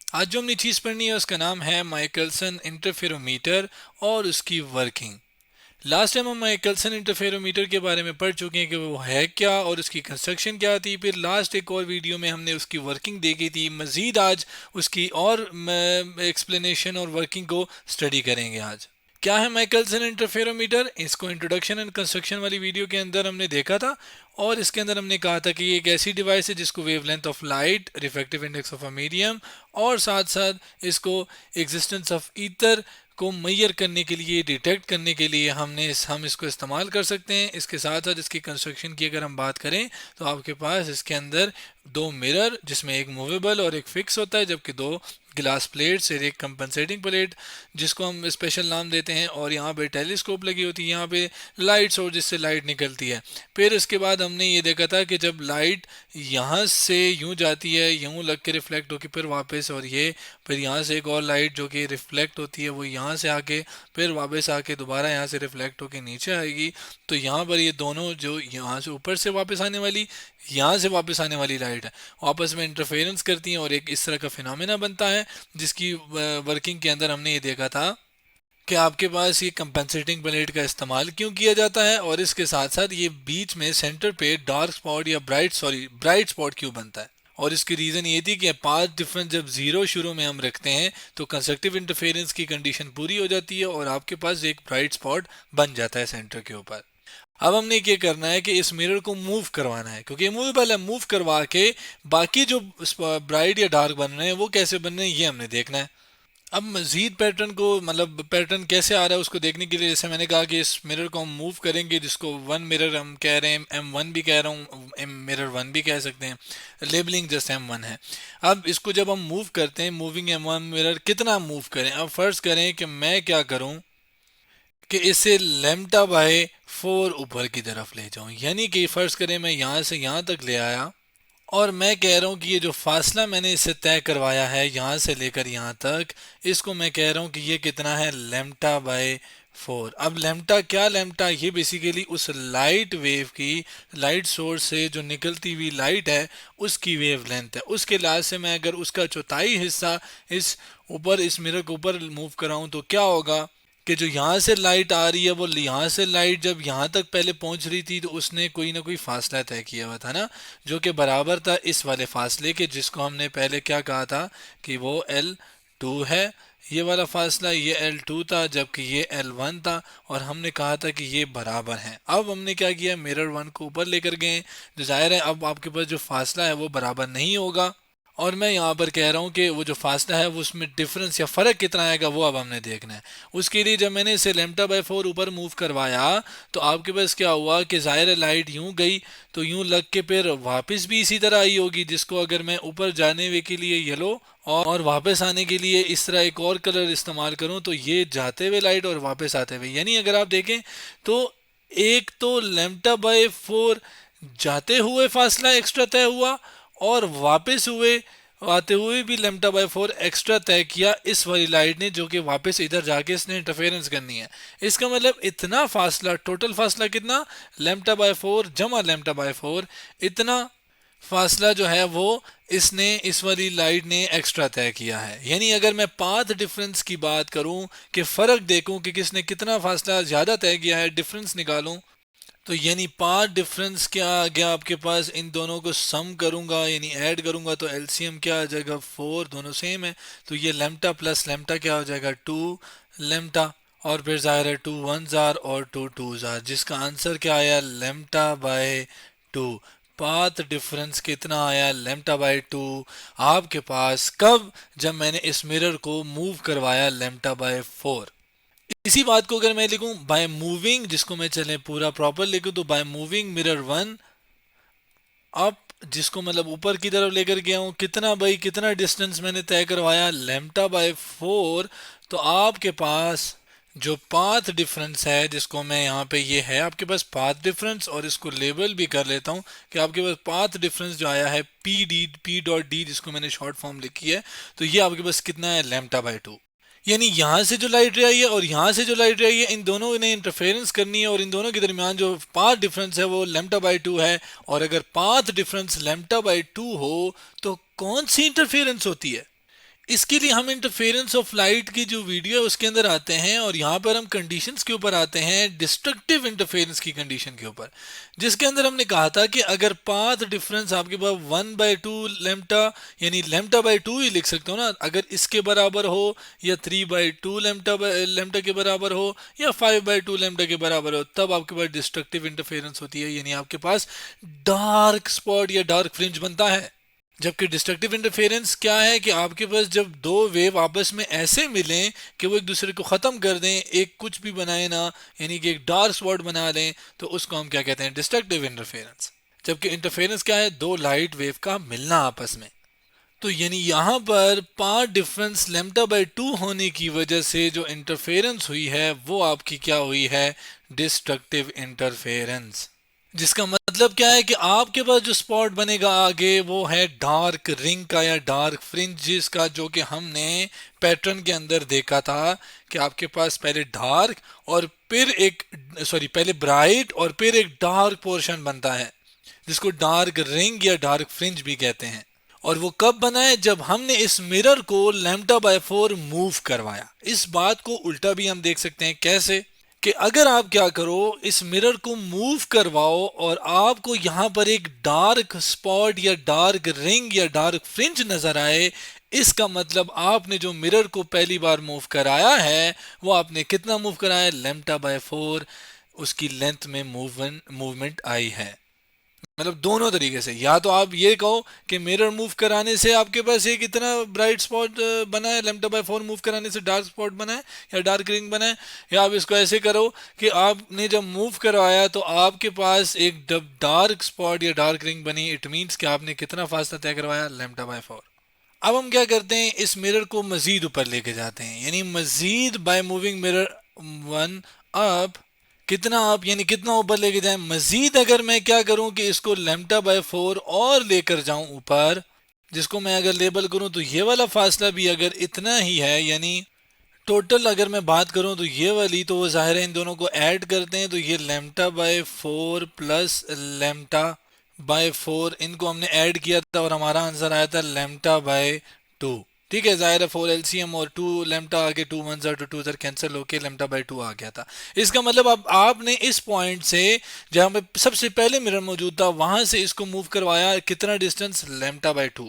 आज जो हमने चीज़ पढ़नी है उसका नाम है माइकलसन इंटरफेरोमीटर और उसकी वर्किंग। लास्ट टाइम हम माइकलसन इंटरफेरोमीटर के बारे में पढ़ चुके हैं कि वो है क्या और उसकी कंस्ट्रक्शन क्या थी। फिर लास्ट एक और वीडियो में हमने उसकी वर्किंग देखी थी। मज़ीद आज उसकी और एक्सप्लेनेशन और वर्किंग को स्टडी करेंगे। आज क्या है माइकलसन इंटरफेरोमीटर, इसको इंट्रोडक्शन एंड कंस्ट्रक्शन वाली वीडियो के अंदर हमने देखा था। और इसके अंदर हमने कहा था कि ये एक ऐसी डिवाइस है जिसको wavelength of light, refractive index of a medium और साथ साथ इसको एग्जिस्टेंस ऑफ ईथर को मैयर करने के लिए, डिटेक्ट करने के लिए हम इसको इस्तेमाल कर सकते हैं। इसके साथ साथ इसकी कंस्ट्रक्शन की अगर हम बात करें तो आपके पास इसके अंदर दो मिरर जिसमें एक मूवेबल और एक फिक्स होता है, जबकि दो ग्लास प्लेट्स और एक कंपनसेटिंग प्लेट जिसको हम स्पेशल नाम देते हैं, और यहाँ पे टेलीस्कोप लगी होती है, यहाँ पे लाइट्स और जिससे लाइट निकलती है। फिर इसके बाद हमने ये देखा था कि जब लाइट यहाँ से यूँ जाती है, यूँ लग के रिफ्लेक्ट होकर फिर वापस, और ये फिर यहाँ से एक और लाइट जो कि रिफ्लेक्ट होती है वो यहाँ से आके फिर वापस आके दोबारा यहाँ से रिफ्लेक्ट होके नीचे आएगी। तो यहाँ पर ये दोनों जो यहाँ से ऊपर से वापस आने वाली, यहाँ से वापस आने वाली लाइट है, आपस में इंटरफेरेंस करती हैं और एक इस तरह का फिनोमेना बनता है जिसकी वर्किंग के अंदर हमने ये देखा था कि आपके पास ये कंपनसेटिंग प्लेट का इस्तेमाल क्यों किया जाता है, और इसके साथ साथ ये बीच में सेंटर पे डार्क स्पॉट या ब्राइट स्पॉट क्यों बनता है। और इसकी रीज़न ये थी कि पाथ डिफरेंस जब ज़ीरो शुरू में हम रखते हैं तो कंस्ट्रक्टिव इंटरफेरेंस की कंडीशन पूरी हो जाती है और आपके पास एक ब्राइट स्पॉट बन जाता है सेंटर के ऊपर। अब हमने क्या करना है कि इस मिरर को मूव करवाना है, क्योंकि मूवेबल है। मूव करवा के बाकी जो ब्राइट या डार्क बन रहे हैं वो कैसे बन रहे हैं ये हमने देखना है। अब मजीद पैटर्न को, मतलब पैटर्न कैसे आ रहा है उसको देखने के लिए, जैसे मैंने कहा कि इस मिरर को हम मूव करेंगे, जिसको वन मिरर हम कह रहे हैं, M1 भी कह रहा हूँ, मिरर 1 भी कह सकते हैं, लेबलिंग जस्ट M1 है। अब इसको जब हम मूव करते हैं, मूविंग M1 मिरर कितना मूव करें। अब फर्ज करें कि मैं क्या करूँ कि इसे लेमटा बाय 4 ऊपर की तरफ ले जाऊं, यानी कि फर्ज करें मैं यहाँ से यहाँ तक ले आया और मैं कह रहा हूँ कि ये जो फासला मैंने इससे तय करवाया है यहाँ से लेकर यहाँ तक, इसको मैं कह रहा हूँ कि ये कितना है, लेमटा बाय 4। अब लेमटा क्या, लेमटा ये बेसिकली उस लाइट वेव की, लाइट सोर्स से जो निकलती हुई लाइट है उसकी वेव लेंथ है। उसके लिहाज से मैं अगर उसका चौथाई हिस्सा इस ऊपर, इस मिरर के ऊपर मूव कराऊँ तो क्या होगा कि जो यहाँ से लाइट आ रही है वो यहाँ से लाइट जब यहाँ तक पहले पहुँच रही थी तो उसने कोई ना कोई फासला तय किया हुआ था ना, जो कि बराबर था इस वाले फासले के, जिसको हमने पहले क्या कहा था कि वो L2 है। ये वाला फासला ये L2 था जबकि ये L1 था, और हमने कहा था कि ये बराबर हैं। अब हमने क्या किया, मिरर 1 को ऊपर लेकर गए, जो जाहिर है अब आपके पास जो फासला है वो बराबर नहीं होगा। और मैं यहाँ पर कह रहा हूँ कि वो जो फासला है वो उसमें डिफरेंस या फ़र्क कितना आएगा वो अब हमने देखना है। उसके लिए जब मैंने इसे लेमटा बाय 4 ऊपर मूव करवाया तो आपके पास क्या हुआ कि ज़ाहिर लाइट यूँ गई तो यूँ लग के फिर वापस भी इसी तरह आई होगी, जिसको अगर मैं ऊपर जाने वे के लिए येलो और वापस आने के लिए इस तरह एक और कलर इस्तेमाल करूँ तो ये जाते हुए लाइट और वापस आते हुए, यानी अगर आप देखें तो एक तो लेमटा बाय 4 जाते हुए फासला एक्स्ट्रा तय हुआ और वापस हुए आते हुए भी लेमटा बाय 4 एक्स्ट्रा तय किया इस वाली लाइट ने, जो कि वापस इधर जाके इसने इंटरफेरेंस करनी है। इसका मतलब इतना फासला, टोटल फासला कितना, लेमटा बाय 4 जमा लेमटा बाय 4, इतना फासला जो है वो इसने, इस वाली लाइट ने एक्स्ट्रा तय किया है। यानी अगर मैं पाथ डिफरेंस की बात करूं कि फ़र्क देखूं कि किसने कितना फासला ज़्यादा तय किया है, डिफरेंस निकालूं, तो यानी पाथ डिफरेंस क्या आ गया आपके पास, इन दोनों को सम करूंगा यानी ऐड करूंगा तो एलसीएम क्या आ जाएगा, 4, दोनों सेम है। तो ये लेमटा प्लस लेमटा क्या हो जाएगा, 2 लेमटा, और फिर जाहिर है 2 1 जार और 2 2 जार, जिसका आंसर क्या आया, लेमटा बाय 2। पाथ डिफरेंस कितना आया, लेमटा बाय 2 आपके पास कब, जब मैंने इस मिरर को मूव करवाया लेमटा बाय 4। इसी बात को अगर मैं लिखूं बाय मूविंग, जिसको मैं चले पूरा प्रॉपर लिखूं तो बाय मूविंग मिरर 1 अप, जिसको मतलब ऊपर की तरफ लेकर गया हूं, कितना भाई, कितना डिस्टेंस मैंने तय करवाया, लेमटा बाय 4। तो आपके पास जो पाथ डिफरेंस है, जिसको मैं यहाँ पे, ये है आपके पास पाथ डिफरेंस, और इसको लेबल भी कर लेता हूँ कि आपके पास पाथ डिफरेंस जो आया है P.D, जिसको मैंने शॉर्ट फॉर्म लिखी है, तो ये आपके पास कितना है, लेमटा बाय 2। यानी यहाँ से जो लाइट आई है और यहाँ से जो लाइट आई है, इन दोनों ने इंटरफेरेंस करनी है और इन दोनों के दरमियान जो पाथ डिफरेंस है वो लेमटा बाय 2 है। और अगर पाथ डिफरेंस लेमटा बाय 2 हो तो कौन सी इंटरफेरेंस होती है, इसके लिए हम इंटरफेरेंस ऑफ लाइट की जो वीडियो है उसके अंदर आते हैं और यहाँ पर हम कंडीशंस के ऊपर आते हैं, डिस्ट्रक्टिव इंटरफेरेंस की कंडीशन के ऊपर, जिसके अंदर हमने कहा था कि अगर पाथ डिफरेंस आपके पास 1/2 लेम्टा यानी लेम्टा बाई 2 ही लिख सकते हो ना, अगर इसके बराबर हो या 3/2 लेम्टा के बराबर हो या 5/2 लेम्टा के बराबर हो, तब आपके पास डिस्ट्रक्टिव इंटरफेरेंस होती है, यानी आपके पास डार्क स्पॉट या डार्क फ्रिंज बनता है। जबकि डिस्ट्रक्टिव इंटरफेरेंस क्या है कि आपके पास जब दो वेव आपस में ऐसे मिलें कि वो एक दूसरे को ख़त्म कर दें, एक कुछ भी बनाए ना, यानी कि एक डार्क स्पॉट बना लें, तो उसको हम क्या कहते हैं, डिस्ट्रक्टिव इंटरफेरेंस। जबकि इंटरफेरेंस क्या है, दो लाइट वेव का मिलना आपस में। तो यानी यहाँ पर पाथ डिफरेंस लेम्टा बाई 2 होने की वजह से जो इंटरफेरेंस हुई है वो आपकी क्या हुई है, डिस्ट्रक्टिव इंटरफेरेंस। जिसका मतलब क्या है कि आपके पास जो स्पॉट बनेगा आगे वो है डार्क रिंग का या डार्क फ्रिंजेस का, जो कि हमने पैटर्न के अंदर देखा था कि आपके पास पहले डार्क और फिर एक पहले ब्राइट और फिर एक डार्क पोर्शन बनता है, जिसको डार्क रिंग या डार्क फ्रिंज भी कहते हैं। और वो कब बना है, जब हमने इस मिरर को लैम्डा बाय 4 मूव करवाया। इस बात को उल्टा भी हम देख सकते हैं, कैसे कि अगर आप क्या करो, इस मिरर को मूव करवाओ और आपको यहां पर एक डार्क स्पॉट या डार्क रिंग या डार्क फ्रिंज नजर आए, इसका मतलब आपने जो मिरर को पहली बार मूव कराया है वो आपने कितना मूव कराया है, लेम्टा बाय 4 उसकी लेंथ में मूवमेंट आई है। मतलब दोनों तरीके से, या तो आप ये कहो कि मिरर मूव कराने से आपके पास एक इतना ब्राइट स्पॉट बना है, लेम्टा बाय 4 मूव कराने से डार्क स्पॉट बना है या डार्क रिंग बना है, या आप इसको ऐसे करो कि आपने जब मूव करवाया तो आपके पास एक डार्क स्पॉट या डार्क रिंग बनी, इट मीन्स कि आपने कितना फासला तय करवाया, लेम्टा बाय 4। अब हम क्या करते हैं, इस मिरर को मजीद ऊपर लेके जाते हैं, यानी मजीद बाय मूविंग मिरर 1 अप, कितना आप यानी कितना ऊपर लेके जाएं, मजीद अगर मैं क्या करूं कि इसको लेम्टा बाय 4 और लेकर जाऊं ऊपर, जिसको मैं अगर लेबल करूं तो ये वाला फासला भी अगर इतना ही है, यानी टोटल अगर मैं बात करूं तो ये वाली, तो वो जाहिर है इन दोनों को ऐड करते हैं तो ये लेम्टा बाय 4 प्लस लेम्टा बाय 4, इनको हमने ऐड किया था और हमारा आंसर आया था लेम्टा बाय 2। ठीक है, जाहिर है 4 एलसीएम और 2 लेम्टा आगे, 2 1 ज़र 2 ज़र कैंसिल होके लेम्टा बाय 2 आ गया था। इसका मतलब अब आपने इस पॉइंट से जहां पे सबसे पहले मिरर मौजूद था वहां से इसको मूव करवाया, कितना डिस्टेंस, लेम्टा बाय 2।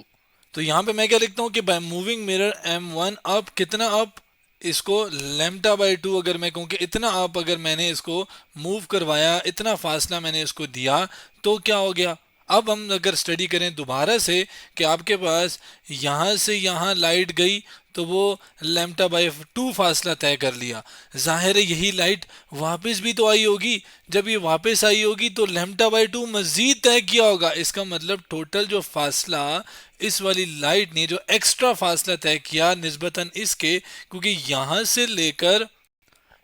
तो यहाँ पे मैं क्या लिखता हूँ कि by moving mirror M1 up, कितना अप, इसको लेम्टा बाय 2 अगर मैं कहूँ कि इतना अप अगर मैंने इसको मूव करवाया, इतना फासला मैंने इसको दिया, तो क्या हो गया। अब हम अगर स्टडी करें दोबारा से कि आपके पास यहाँ से यहाँ लाइट गई तो वो लेम्टा बाय 2 फासला तय कर लिया, जाहिर है यही लाइट वापस भी तो आई होगी, जब ये वापस आई होगी तो लेम्टा बाय 2 मजीद तय किया होगा। इसका मतलब टोटल जो फासला इस वाली लाइट ने जो एक्स्ट्रा फासला तय किया निस्बतन इसके, क्योंकि यहां से लेकर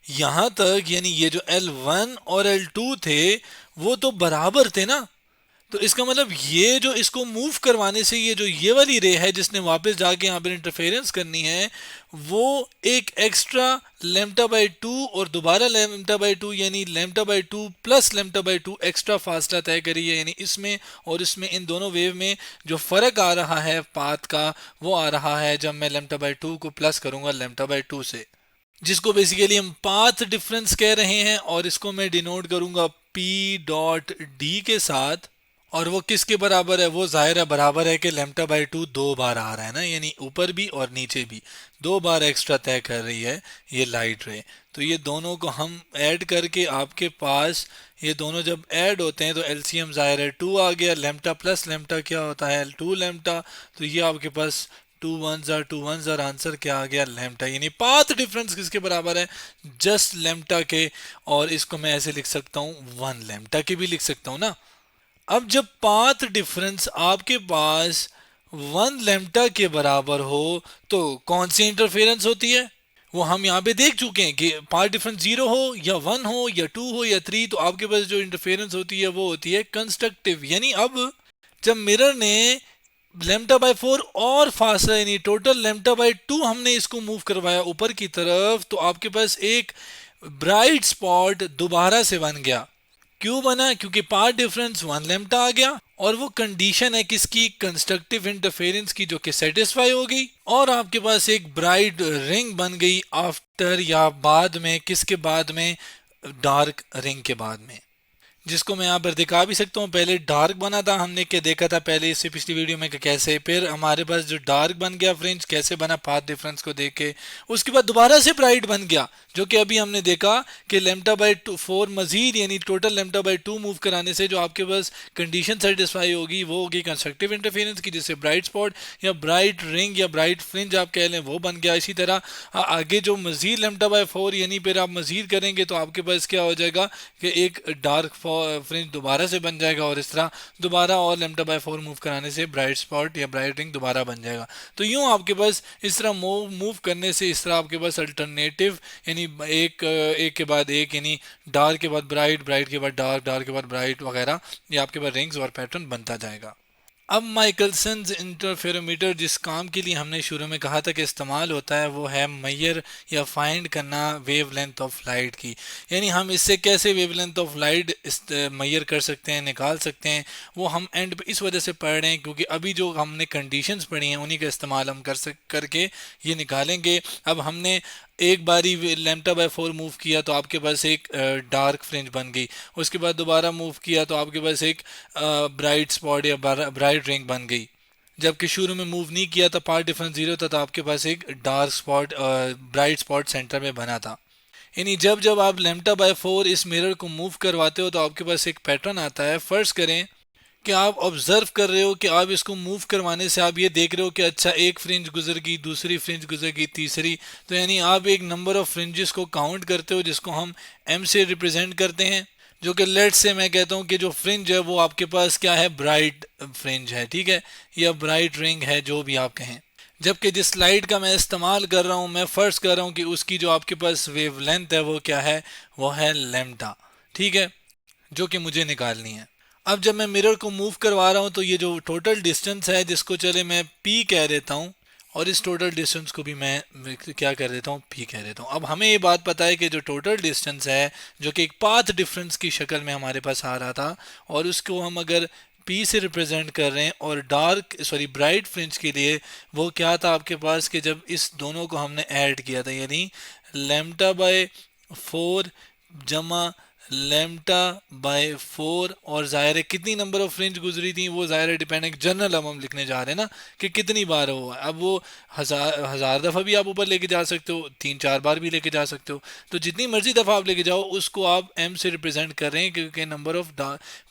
यहां तक यानी ये जो L1 और L2 थे वो तो बराबर थे ना, तो इसका मतलब ये जो इसको मूव करवाने से ये जो ये वाली रे है जिसने वापस जाके यहाँ पर इंटरफेरेंस करनी है, वो एक एक्स्ट्रा लेम्टा बाय 2 और दोबारा लेम्टा बाय 2 यानी लेम्टा बाय 2 प्लस लेम्टा बाय 2 एक्स्ट्रा फासला तय करी है, यानी इसमें और इसमें इन दोनों वेव में जो फर्क आ रहा है पाथ का वो आ रहा है जब मैं लेम्टा बाय 2 को प्लस करूंगा लेम्टा बाय 2 से, जिसको बेसिकली हम पाथ डिफरेंस कह रहे हैं। और इसको मैं डिनोट करूंगा P डॉट डी के साथ, और वो किसके बराबर है, वो जाहिर है बराबर है कि लेम्टा बाय 2 दो बार आ रहा है ना, यानी ऊपर भी और नीचे भी दो बार एक्स्ट्रा तय कर रही है ये लाइट रे। तो ये दोनों को हम ऐड करके आपके पास ये दोनों जब ऐड होते हैं तो एलसीएम जाहिर है 2 आ गया, लेम्टा प्लस लेम्टा क्या होता है, 2 लेम्टा, तो ये आपके पास 2 1 ज़र 2 1 ज़र, आंसर क्या आ गया, लेम्टा। यानी पाथ डिफरेंस किसके बराबर है, जस्ट लेम्टा के, और इसको मैं ऐसे लिख सकता हूँ 1 लेम्टा के भी लिख सकता हूँ ना। अब जब पाथ डिफरेंस आपके पास 1 लेम्टा के बराबर हो तो कौन सी इंटरफेरेंस होती है, वो हम यहाँ पे देख चुके हैं कि पाथ डिफरेंस 0 हो या 1 हो या 2 हो या 3, तो आपके पास जो इंटरफेरेंस होती है वो होती है कंस्ट्रक्टिव। यानी अब जब मिरर ने लेम्टा बाय 4 और फासला यानी टोटल लेम्टा बाय 2 हमने इसको मूव करवाया ऊपर की तरफ, तो आपके पास एक ब्राइट स्पॉट दोबारा से बन गया, क्यों बना? क्योंकि पाथ डिफरेंस 1 लैम्डा आ गया और वो कंडीशन है किसकी? कंस्ट्रक्टिव इंटरफेरेंस की, जो कि सेटिस्फाई हो गई और आपके पास एक ब्राइट रिंग बन गई आफ्टर या बाद में, किसके बाद में? डार्क रिंग के बाद में, जिसको मैं यहाँ पर दिखा भी सकता हूँ। पहले डार्क बना था, हमने क्या देखा था पहले इससे पिछली वीडियो में कि कैसे, फिर हमारे पास जो डार्क बन गया फ्रिंज कैसे बना पाथ डिफरेंस को देख के, उसके बाद दोबारा से ब्राइट बन गया, जो कि अभी हमने देखा कि लेम्डा बाई 4 मजीद यानी टोटल लेम्डा बाई 2 मूव कराने से जो आपके पास कंडीशन सेटिस्फाई होगी वो होगी कंस्ट्रक्टिव इंटरफेरेंस की, जिससे ब्राइट स्पॉट या ब्राइट रिंग या ब्राइट फ्रिंज आप कह लें वो बन गया। इसी तरह आगे जो मजीद लेम्डा बाई 4 यानी फिर आप मजीद करेंगे तो आपके पास क्या हो जाएगा कि एक डार्क फ्रिंज दोबारा से बन जाएगा और इस तरह दोबारा और लेम्डा बाई 4 मूव कराने से ब्राइट स्पॉट या ब्राइट रिंग दोबारा बन जाएगा। तो यूं आपके पास इस तरह मूव करने से इस तरह आपके पास अल्टरनेटिव यानी एक के बाद एक, यानी डार्क के बाद ब्राइट, ब्राइट के बाद डार्क, डार्क के बाद ब्राइट वगैरह, ये आपके पास रिंग्स और पैटर्न बनता जाएगा। अब माइकलसन इंटरफेरोमीटर जिस काम के लिए हमने शुरू में कहा था कि इस्तेमाल होता है वो है मैयर या फाइंड करना वेवलेंथ ऑफ लाइट की, यानी हम इससे कैसे वेवलेंथ ऑफ लाइट मैयर कर सकते हैं, निकाल सकते हैं, वो हम एंड पे इस वजह से पढ़ रहे हैं क्योंकि अभी जो हमने कंडीशंस पढ़ी हैं उन्हीं का इस्तेमाल हम करके ये निकालेंगे। अब हमने एक बारी लेम्डा बाय 4 मूव किया तो आपके पास एक डार्क फ्रिंज बन गई, उसके बाद दोबारा मूव किया तो आपके पास एक ब्राइट स्पॉट या ब्राइट रिंग बन गई, जबकि शुरू में मूव नहीं किया था, पार्ट डिफरेंस 0 था, तो आपके पास एक dark spot bright spot centre में बना था। यानी जब जब आप लेम्डा बाय 4 इस मिरर को मूव करवाते हो तो आपके पास एक पैटर्न आता है। फर्ज करें कि आप ऑब्जर्व कर रहे हो कि आप इसको मूव करवाने से आप ये देख रहे हो कि अच्छा एक फ्रिंज गुजर गई, दूसरी फ्रिंज गुजर गई, तीसरी, तो यानी आप एक नंबर ऑफ फ्रिंजेस को काउंट करते हो जिसको हम एम से रिप्रेजेंट करते हैं, जो कि लेट से मैं कहता हूँ कि जो फ्रिंज है वो आपके पास क्या है? ब्राइट फ्रिंज है, ठीक है, या ब्राइट रिंग है, जो भी आप कहें। जबकि जिस लाइट का मैं इस्तेमाल कर रहा हूँ, मैं फर्ज कर रहा हूँ कि उसकी जो आपके पास वेवलेंथ है वो क्या है? वो है लैम्डा, ठीक है, जो कि मुझे निकालनी है। अब जब मैं मिरर को मूव करवा रहा हूँ तो ये जो टोटल डिस्टेंस है जिसको चले मैं पी कह देता हूँ और इस टोटल डिस्टेंस को भी मैं क्या कर देता हूँ? पी कह देता हूँ। अब हमें ये बात पता है कि जो टोटल डिस्टेंस है जो कि एक पाथ डिफरेंस की शक्ल में हमारे पास आ रहा था और उसको हम अगर पी से रिप्रेजेंट कर रहे हैं और ब्राइट फ्रिंज के लिए वो क्या था आपके पास कि जब इस दोनों को हमने ऐड किया था, यानी लेम्डा बाय 4 जमा लेम्डा बाय 4 और ज़ाहिर है कितनी नंबर ऑफ फ्रिंज गुजरी थी वो ज़ाहिर है डिपेंड है, जनरल हम लिखने जा रहे हैं ना कि कितनी बार हुआ। अब वो हज़ार दफ़ा भी आप ऊपर लेके जा सकते हो, 3-4 बार भी लेके जा सकते हो, तो जितनी मर्जी दफ़ा आप लेके जाओ उसको आप एम से रिप्रेजेंट कर रहे हैं क्योंकि नंबर ऑफ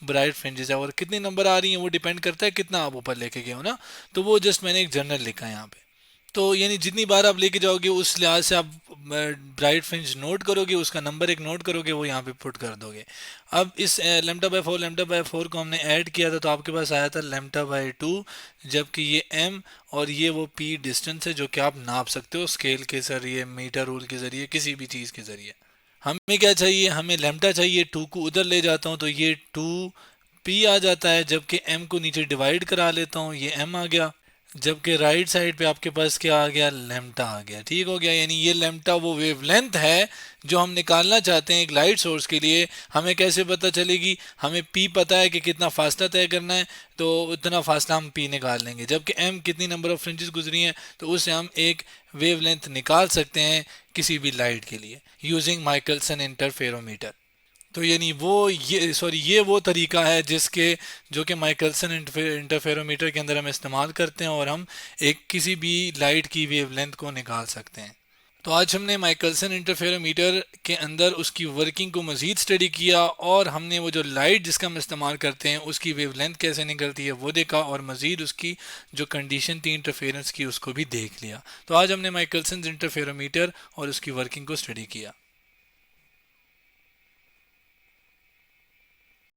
ब्राइट फ्रिंजेस है और कितनी नंबर आ रही हैं वो डिपेंड करता है कितना आप ऊपर लेके गए हो ना। तो वो जस्ट मैंने एक जनरल लिखा है यहाँ पे। तो यानी जितनी बार आप लेके जाओगे उस लिहाज से आप ब्राइट फ्रिंज नोट करोगे, उसका नंबर एक नोट करोगे, वो यहाँ पे पुट कर दोगे। अब इस लेम्डा बाय 4 को हमने ऐड किया था तो आपके पास आया था लेम्डा बाय 2, जबकि ये एम और ये वो पी डिस्टेंस है जो कि आप नाप सकते हो स्केल के ज़रिए, मीटर रूल के ज़रिए, किसी भी चीज़ के ज़रिए। हमें क्या चाहिए? हमें लेम्डा चाहिए। 2 को उधर ले जाता हूँ तो ये 2 पी आ जाता है, जबकि एम को नीचे डिवाइड करा लेता हूँ, ये एम आ गया, जबकि राइट साइड पे आपके पास क्या आ गया? लैम्डा आ गया, ठीक हो गया। यानी ये लैम्डा वो वेवलेंथ है जो हम निकालना चाहते हैं एक लाइट सोर्स के लिए। हमें कैसे पता चलेगी? हमें पी पता है कि कितना फासला तय करना है, तो उतना फासला हम पी निकाल लेंगे, जबकि एम कितनी नंबर ऑफ फ्रिंजेस गुजरी हैं तो उससे हम एक वेवलेंथ निकाल सकते हैं किसी भी लाइट के लिए यूजिंग माइकलसन इंटरफेरोमीटर। तो यानी ये वो तरीका है जिसके जो कि माइकलसन इंटरफेरोमीटर के अंदर हम इस्तेमाल करते हैं और हम एक किसी भी लाइट की वेवलेंथ को निकाल सकते हैं। तो आज हमने माइकलसन इंटरफेरोमीटर के अंदर उसकी वर्किंग को मज़ीद स्टडी किया और हमने वो जो लाइट जिसका हम इस्तेमाल करते हैं उसकी वेवलेंथ कैसे निकलती है वो देखा और मज़ीद उसकी जो कंडीशन थी इंटरफेरेंस की उसको भी देख लिया। तो आज हमने माइकलसन इंटरफेरोमीटर और उसकी वर्किंग को स्टडी किया।